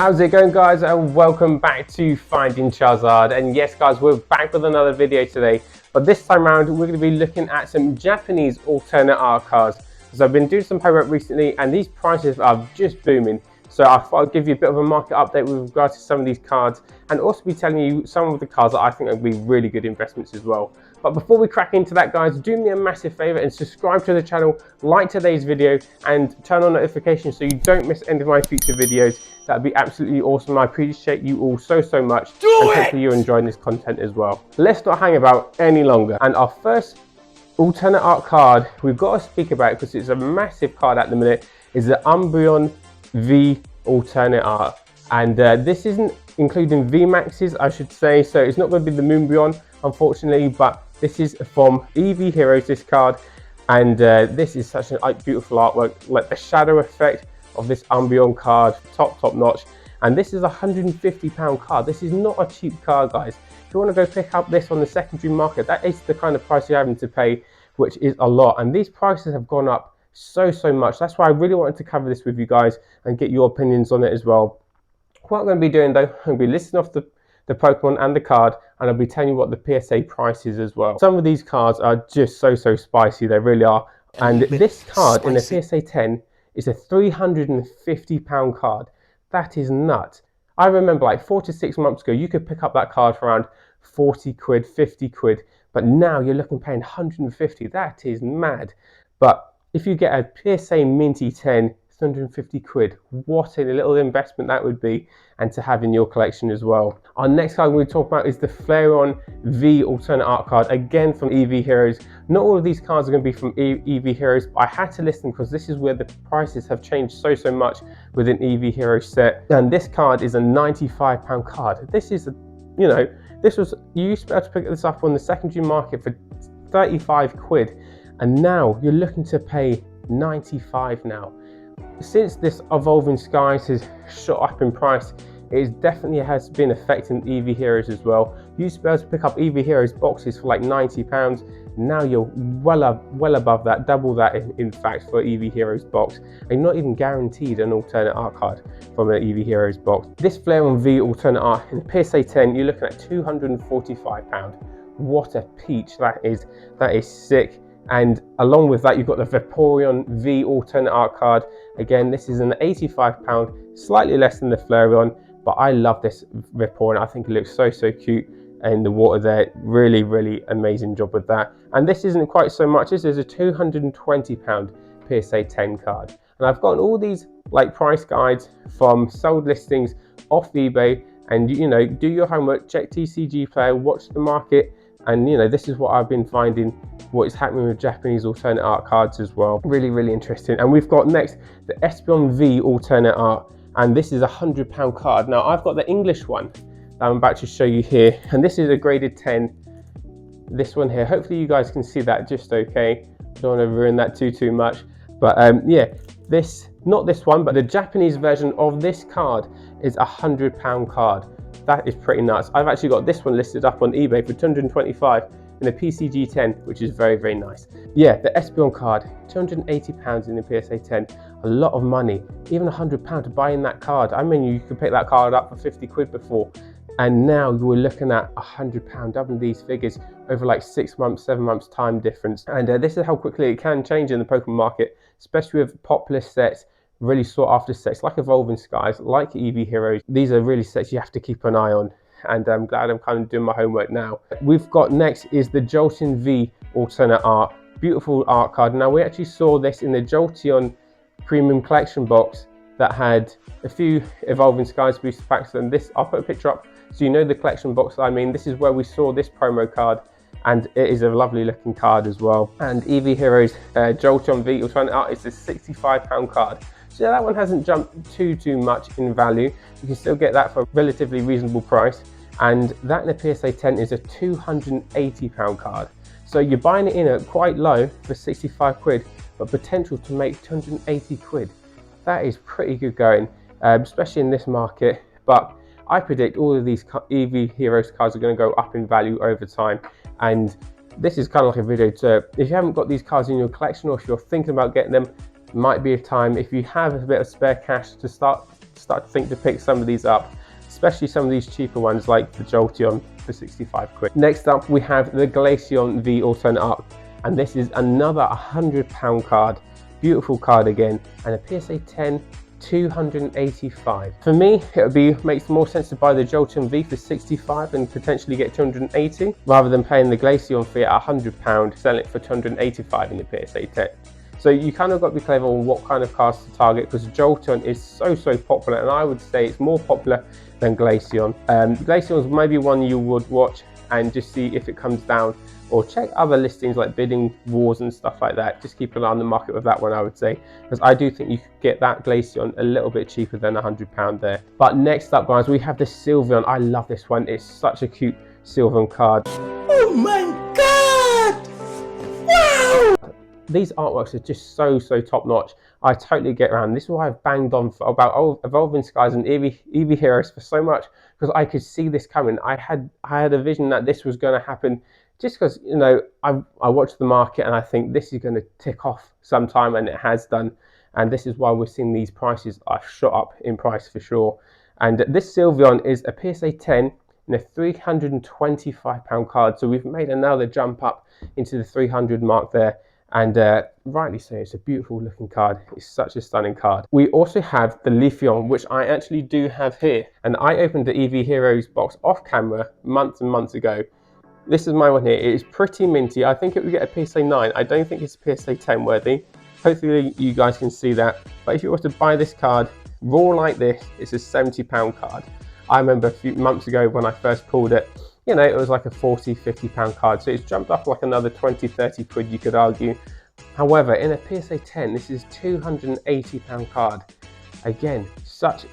How's it going, guys, and welcome back to Finding Charizard. And yes, guys, we're back with another video today, but this time around we're going to be looking at some Japanese alternate art cards, because I've been doing some homework recently and these prices are just booming. So I thought I'd give you a bit of a market update with regards to some of these cards, and also be telling you some of the cards that I think are going to be really good investments as well. But before we crack into that, guys, do me a massive favor and subscribe to the channel, like today's video, and turn on notifications so you don't miss any of my future videos. That'd be absolutely awesome. I appreciate you all so much. And hopefully you're enjoying this content as well. Let's not hang about any longer. And our first alternate art card we've got to speak about, because it's a massive card at the minute, is the Umbreon V alternate art. And this isn't including V Maxes, I should say, so it's not going to be the Umbreon, unfortunately, but this is from EV Heroes, this card. And this is such a beautiful artwork, like the shadow effect of this Umbreon card, top notch. And this is a £150 card. This is not a cheap card, guys. If you want to go pick up this on the secondary market, that is the kind of price you're having to pay, which is a lot. And these prices have gone up so much. That's why I really wanted to cover this with you guys and get your opinions on it as well. What I'm going to be doing, though, I'm going to be listing off the Pokemon and the card, and I'll be telling you what the PSA price is as well. Some of these cards are just so spicy, they really are. And this card in the PSA 10 is a £350 card. That is nuts. I remember like 4 to 6 months ago, you could pick up that card for around 40 quid, 50 quid, but now you're looking paying 150. That is mad. But if you get a PSA Minty 10, 150 quid, what a little investment that would be, and to have in your collection as well. Our next card we're talking about is the Flareon V alternate art card, again from EV Heroes. Not all of these cards are going to be from EV Heroes, but I had to list them because this is where the prices have changed so much with an EV Heroes set. And this card is a £95 card. This is, you used to be able to pick this up on the secondary market for 35 quid, and now you're looking to pay 95 now. Since this Evolving Skies has shot up in price, it definitely has been affecting EV Heroes as well. You used to be able to pick up EV Heroes boxes for like £90. Now you're well above that, double that in fact for EV Heroes box. And you're not even guaranteed an alternate art card from an EV Heroes box. This Flareon V alternate art in PSA 10, you're looking at £245. What a peach that is. That is sick. And along with that, you've got the Vaporeon V alternate art card. Again, this is an £85, slightly less than the Flareon, but I love this Vaporeon. I think it looks so cute in the water there. Really amazing job with that. And this isn't quite so much. This is a £220 PSA 10 card. And I've gotten all these like price guides from sold listings off eBay. And do your homework, check TCG Player, watch the market. And this is what I've been finding, what is happening with Japanese alternate art cards as well. Really interesting. And we've got next the Espeon V alternate art, and this is a £100 card. Now I've got the English one that I'm about to show you here, and this is a graded 10. This one here, hopefully you guys can see that just okay. Don't want to ruin that too much, but yeah, not this one, but the Japanese version of this card is a £100 card. That is pretty nuts. I've actually got this one listed up on eBay for 225 in a PCG 10, which is very nice. Yeah, the Espeon card, £280 in the PSA 10, a lot of money. Even £100 to buy in that card. I mean, you could pick that card up for 50 quid before, and now we're looking at £100, doubling these figures over like 6 months, 7 months time difference. And this is how quickly it can change in the Pokemon market, especially with popular sets, really sought after sets like Evolving Skies, like EV Heroes. These are really sets you have to keep an eye on, and I'm glad I'm kind of doing my homework now. We've got next is the Jolteon V alternate art, beautiful art card. Now we actually saw this in the Jolteon premium collection box that had a few Evolving Skies booster packs, and this, I'll put a picture up so you know the collection box I mean. This is where we saw this promo card, and it is a lovely looking card as well. And EV Heroes Jolteon V alternate art is a £65 card. So that one hasn't jumped too much in value. You can still get that for a relatively reasonable price. And that in the PSA 10 is a £280 card. So you're buying it in at quite low for 65 quid, but potential to make 280 quid. That is pretty good going, especially in this market. But I predict all of these EV Heroes cards are going to go up in value over time. And this is kind of like a video to, if you haven't got these cards in your collection, or if you're thinking about getting them, might be a time, if you have a bit of spare cash, to start start to think to pick some of these up, especially some of these cheaper ones like the Jolteon for 65 quid. Next up, we have the Glacier V alternate art, and this is another £100 card. Beautiful card again, and a PSA 10, 285. For me, it makes more sense to buy the Jolteon V for 65 and potentially get 280, rather than paying the Glacier V at £100, selling it for 285 in the PSA 10. So you kind of got to be clever on what kind of cards to target, because Jolteon is so popular, and I would say it's more popular than Glaceon. Glaceon is maybe one you would watch and just see if it comes down, or check other listings like bidding wars and stuff like that. Just keep an eye on the market with that one, I would say, because I do think you could get that Glaceon a little bit cheaper than £100 there. But next up, guys, we have the Sylveon. I love this one. It's such a cute Sylveon card. Oh my god! Wow! These artworks are just so top notch. I totally get around. This is why I've banged on about Evolving Skies and Eevee Heroes for so much, because I could see this coming. I had a vision that this was going to happen, just because, you know, I watch the market and I think this is going to tick off sometime, and it has done. And this is why we're seeing these prices are shot up in price for sure. And this Sylveon is a PSA 10 and a £325 card. So we've made another jump up into the 300 mark there. And rightly so, it's a beautiful looking card. It's such a stunning card. We also have the Leafeon, which I actually do have here. And I opened the Eevee Heroes box off camera months and months ago. This is my one here. It is pretty minty. I think it would get a PSA 9. I don't think it's PSA 10 worthy. Hopefully you guys can see that. But if you were to buy this card raw like this, it's a £70 card. I remember a few months ago when I first pulled it, you know, it was like a £40, £50 card. So it's jumped up like another 20, 30 quid, you could argue. However, in a PSA 10, this is £280 card. Again, such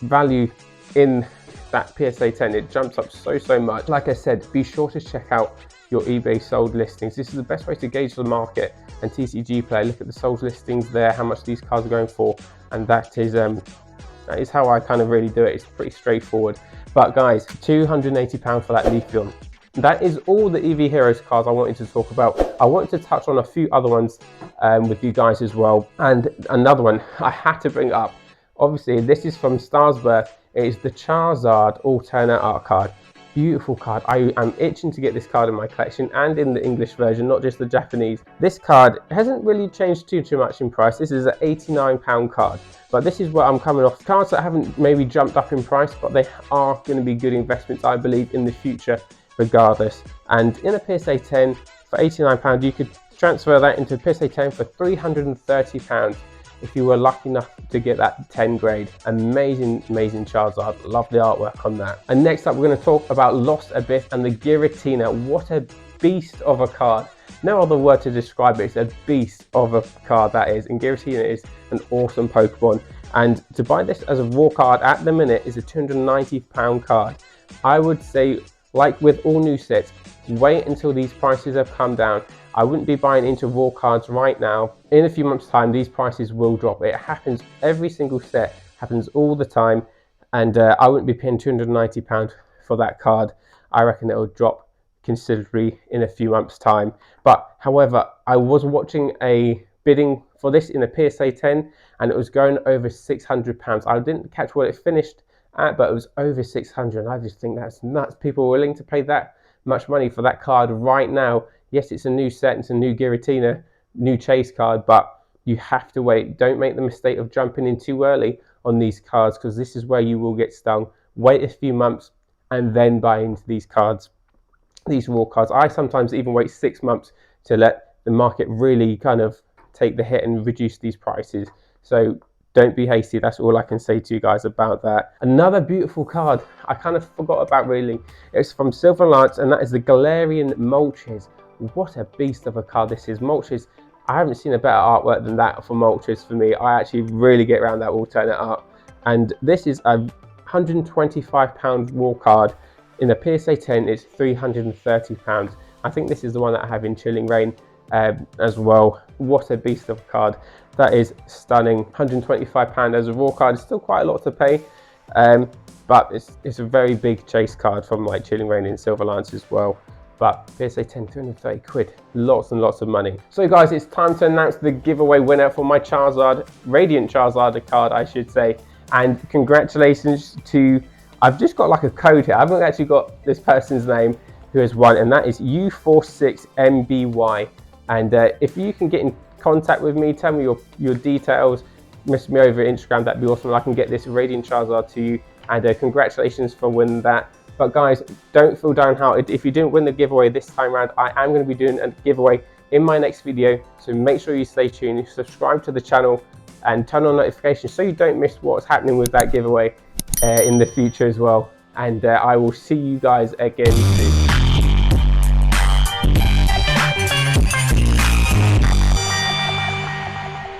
value in that PSA 10. It jumps up so much. Like I said, be sure to check out your eBay sold listings. This is the best way to gauge the market and TCG play. Look at the sold listings there, how much these cards are going for, and that is how I kind of really do it. It's pretty straightforward. But guys, £280 for that Leafeon. That is all the Eevee Heroes cards I wanted to talk about. I wanted to touch on a few other ones with you guys as well. And another one I had to bring up. Obviously, this is from Star's Birth. It is the Charizard alternate art card. Beautiful card. I am itching to get this card in my collection, and in the English version, not just the Japanese. This card hasn't really changed too much in price. This is an £89 card. But this is where I'm coming off. Cards that haven't maybe jumped up in price, but they are going to be good investments, I believe, in the future regardless. And in a PSA 10 for £89, you could transfer that into a PSA 10 for £330 if you were lucky enough to get that 10 grade. Amazing Charizard. Love the artwork on that. And next up, we're going to talk about Lost Abyss and the Giratina. What a beast of a card. No other word to describe it. It's a beast of a card, that is. And Giratina is an awesome Pokemon. And to buy this as a raw card at the minute is a £290 card. I would say, like with all new sets, wait until these prices have come down. I wouldn't be buying into raw cards right now. In a few months' time, these prices will drop. It happens every single set, happens all the time. And I wouldn't be paying £290 for that card. I reckon it will drop considerably in a few months' time. But however, I was watching a bidding for this in a PSA 10, and it was going over £600. I didn't catch what it finished at, but it was over 600. And I just think that's nuts. People are willing to pay that much money for that card right now. Yes, it's a new set, it's a new Giratina, new chase card, but you have to wait. Don't make the mistake of jumping in too early on these cards, because this is where you will get stung. Wait a few months and then buy into these cards, these raw cards. I sometimes even wait 6 months to let the market really kind of take the hit and reduce these prices. So don't be hasty. That's all I can say to you guys about that. Another beautiful card I kind of forgot about really. It's from Sylveon, and that is the Galarian Moltres. What a beast of a card this is. Moltres, I haven't seen a better artwork than that for Moltres for me. I actually really get around that alternate art. And this is a £125 raw card. In a PSA 10, it's £330. I think this is the one that I have in Chilling Reign as well. What a beast of a card. That is stunning. £125 as a raw card. It's still quite a lot to pay. But it's a very big chase card from like Chilling Reign and Sylveon as well. But PSA 10, 330 quid, lots and lots of money. So guys, it's time to announce the giveaway winner for my Charizard, Radiant Charizard card, I should say. And congratulations to, I've just got like a code here. I haven't actually got this person's name who has won, and that is U46MBY. And if you can get in contact with me, tell me your details, message me over Instagram, that'd be awesome. I can get this Radiant Charizard to you, and congratulations for winning that. But guys, don't feel downhearted if you didn't win the giveaway this time around. I am going to be doing a giveaway in my next video, so make sure you stay tuned, subscribe to the channel, and turn on notifications so you don't miss what's happening with that giveaway in the future as well. And I will see you guys again soon.